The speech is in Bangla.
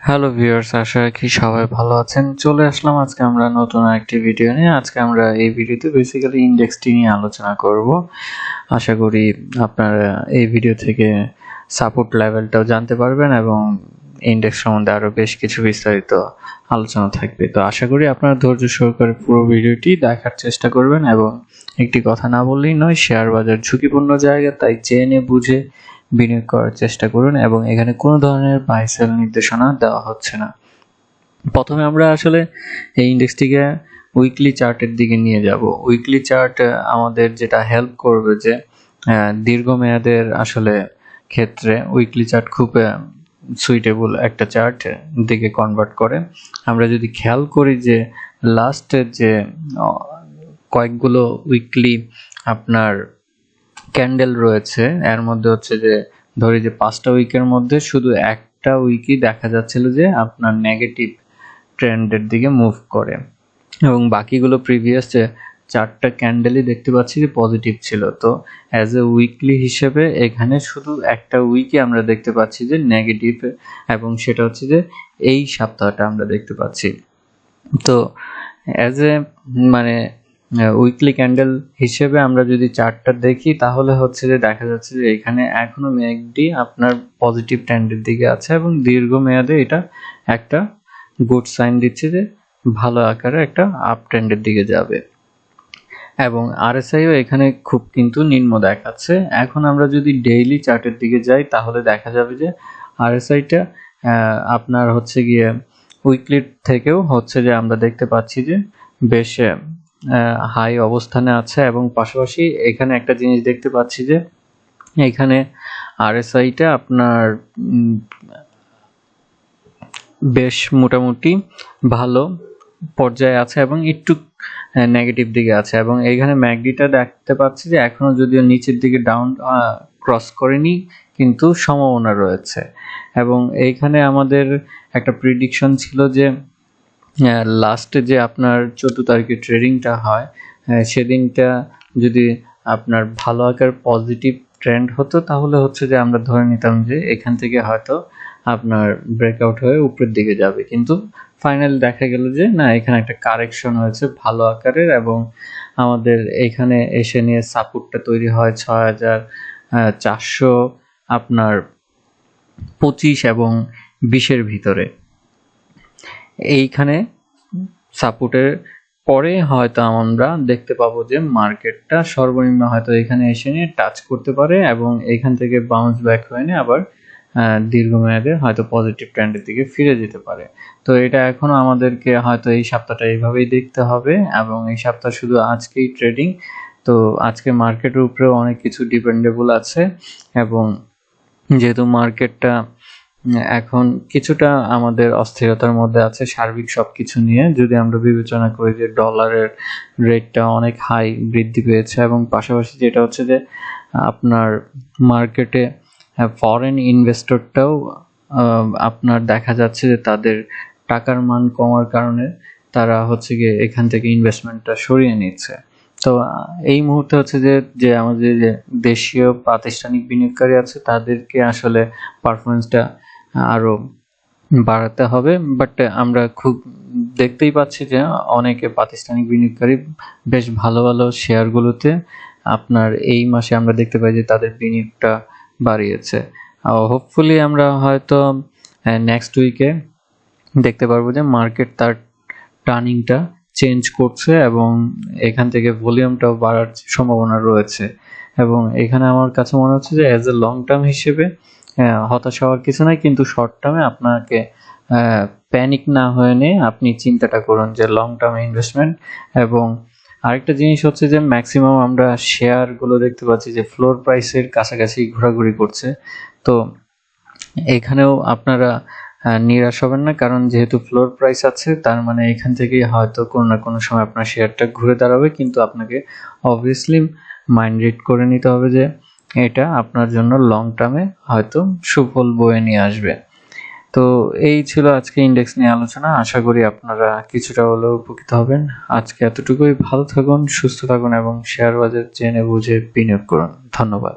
হ্যালো ভিউয়ার্স, আশা রাখি সবাই ভালো আছেন। চলে আসলাম আজকে আমরা নতুন একটি ভিডিও নিয়ে। আজকে আমরা এই ভিডিওতে বেসিক্যালি ইন্ডেক্সটি নিয়ে আলোচনা করব। আশা করি আপনারা এই ভিডিও থেকে সাপোর্ট লেভেলটাও জানতে পারবেন এবং ইন্ডেক্স সম্বন্ধে আরও বেশ কিছু বিস্তারিত আলোচনা থাকবে। তো আশা করি আপনারা ধৈর্য সহকারে পুরো ভিডিওটি দেখার চেষ্টা করবেন এবং একটি কথা না বললেই নয়, শেয়ার বাজার ঝুঁকিপূর্ণ জায়গা, তাই জেনে বুঝে বিনিয়োগ করার চেষ্টা করুন এবং এখানে কোনো ধরনের বাই সেল নির্দেশনা দেওয়া হচ্ছে না। প্রথমে আমরা আসলে এই ইন্ডেক্সটিকে উইকলি চার্টের দিকে নিয়ে যাব। উইকলি চার্ট আমাদের যেটা হেল্প করবে যে দীর্ঘমেয়াদের আসলে ক্ষেত্রে উইকলি চার্ট খুব সুইটেবল একটা চার্ট দিকে কনভার্ট করে। আমরা যদি খেয়াল করি যে লাস্টের যে কয়েকগুলো উইকলি আপনার ক্যান্ডেল রয়েছে, এর মধ্যে হচ্ছে যে ধরি যে 5টা উইকের মধ্যে শুধু একটা উইকই দেখা যাচ্ছিল যে আপনার নেগেটিভ ট্রেন্ডের দিকে মুভ করে এবং বাকিগুলো প্রিভিয়াস যে 4টা ক্যান্ডেলই দেখতে পাচ্ছি যে পজিটিভ ছিল। তো অ্যাজ এ উইকলি হিসেবে এখানে শুধু একটা উইকই আমরা দেখতে পাচ্ছি যে নেগেটিভ, এবং সেটা হচ্ছে যে এই সপ্তাহটা আমরা দেখতে পাচ্ছি। তো অ্যাজ এ উইকলি ক্যান্ডেল হিসেবে আমরা যদি চার্টটা দেখি তাহলে হচ্ছে যে দেখা যাচ্ছে যে এখানে এখনো ম্যাকডি আপনার পজিটিভ ট্রেন্ডের দিকে আছে এবং দীর্ঘমেয়াদে এটা একটা গুড সাইন দিচ্ছে যে ভালো আকারে একটা আপ ট্রেন্ডের দিকে যাবে এবং আরএসআইও এখানে খুব কিন্তু নিম্ন দেখাচ্ছে। এখন আমরা যদি ডেইলি চার্টের দিকে যাই তাহলে দেখা যাবে যে আরএসআইটা আপনার হচ্ছে গিয়ে উইকলির থেকেও হচ্ছে যে আমরা দেখতে পাচ্ছি যে বেশ হাই অবস্থানে আছে এবং পাশাপাশি এখানে একটা জিনিস দেখতে পাচ্ছি যে এখানে আরএসআইটা আপনার বেশ মোটামুটি ভালো পর্যায়ে আছে এবং একটু নেগেটিভ দিকে আছে এবং এইখানে ম্যাকডিটা দেখতে পাচ্ছি যে এখনো যদিও নিচের দিকে ডাউন ক্রস করেনি, কিন্তু সম্ভাবনা রয়েছে। এবং এইখানে আমাদের একটা প্রিডিকশন ছিল যে লাস্টে যে আপনার 14 তারিখে ট্রেডিংটা হয় সেদিনটা যদি আপনার ভালো আকার পজিটিভ ট্রেন্ড হতো তাহলে হচ্ছে যে আমরা ধরে নিতাম যে এখান থেকে হয়তো আপনার ব্রেকআউট হয়ে উপরের দিকে যাবে, কিন্তু ফাইনাল দেখা গেল যে না, এখানে একটা কারেকশন হয়েছে ভালো আকারের এবং আমাদের এখানে এসে নিয়ে সাপোর্টটা তৈরি হয় 6400 আপনার 25 এবং 20-এর ভিতরে। এইখানে সাপোর্টের পরে হয়তো আমরা দেখতে পাবো যে মার্কেটটা সর্বনিম্ন হয়তো এখানে এসে নিয়ে টাচ করতে পারে এবং এখান থেকে বাউন্স ব্যাক হয়ে নিয়ে আবার দীর্ঘমেয়াদে হয়তো পজিটিভ ট্রেন্ডের দিকে ফিরে যেতে পারে। তো এটা এখনো আমাদেরকে হয়তো এই সপ্তাহটা এইভাবেই দেখতে হবে এবং এই সপ্তাহ শুধু আজকেই ট্রেডিং। তো আজকে মার্কেটের উপরেও অনেক কিছু ডিপেন্ডেবল আছে এবং যেহেতু মার্কেটটা এখন কিছুটা আমাদের অস্থিরতার মধ্যে আছে সার্বিক সবকিছু নিয়ে, যদি আমরা বিবেচনা করি যে ডলারের রেটটা অনেক হাই বৃদ্ধি পেয়েছে এবং পাশাপাশি যেটা হচ্ছে যে আপনার মার্কেটে ফরেন ইনভেস্টরটাও আপনার দেখা যাচ্ছে যে তাদের টাকার মান কমার কারণে তারা হচ্ছে গিয়ে এখান থেকে ইনভেস্টমেন্টটা সরিয়ে নিচ্ছে। তো এই মুহূর্তে হচ্ছে যে আমাদের যে দেশীয় প্রাতিষ্ঠানিক বিনিয়োগকারী আছে তাদেরকে আসলে পারফরমেন্সটা আরো বাড়াতে হবে, বাট আমরা খুব দেখতেই পাচ্ছি যে অনেকে প্রাতিষ্ঠানিক বিনিয়োগকারী বেশ ভালো ভালো শেয়ারগুলোতে আপনার এই মাসে আমরা দেখতে পাই যে তাদের বিনিয়োগটা বাড়িয়েছে। হোপফুলি আমরা হয়তো নেক্সট উইকে দেখতে পারবো যে মার্কেট তার টার্নিংটা চেঞ্জ করছে এবং এখান থেকে ভলিউমটাও বাড়ার সম্ভাবনা রয়েছে এবং এখানে আমার কাছে মনে হচ্ছে যে অ্যাজ এ লং টার্ম হিসেবে হতাশ হওয়ার কিছু নাই, কিন্তু শর্ট টার্মে আপনাকে প্যানিক না হয়ে নিয়ে আপনি চিন্তাটা করুন যে লং টার্ম ইনভেস্টমেন্ট। এবং আরেকটা জিনিস হচ্ছে যে ম্যাক্সিমাম আমরা শেয়ারগুলো দেখতে পাচ্ছি যে ফ্লোর প্রাইসের কাছাকাছি ঘোরাঘুরি করছে। তো এখানেও আপনারা নিরাশ হবেন না, কারণ যেহেতু ফ্লোর প্রাইস আছে তার মানে এখান থেকেই হয়তো কোনো না কোনো সময় আপনার শেয়ারটা ঘুরে দাঁড়াবে, কিন্তু আপনাকে অবভিয়াসলি মাইন্ড রিড করে নিতে হবে যে এটা আপনার জন্য লং টার্মে হয়তো সুফল বয়ে নিয়ে আসবে। তো এই ছিল আজকে ইন্ডেক্স নিয়ে আলোচনা। আশা করি আপনারা কিছুটা হলেও উপকৃত হবেন। আজকে এতটুকুই। ভালো থাকুন, সুস্থ থাকুন এবং শেয়ার বাজার জেনে বুঝে বিনিয়োগ করুন। ধন্যবাদ।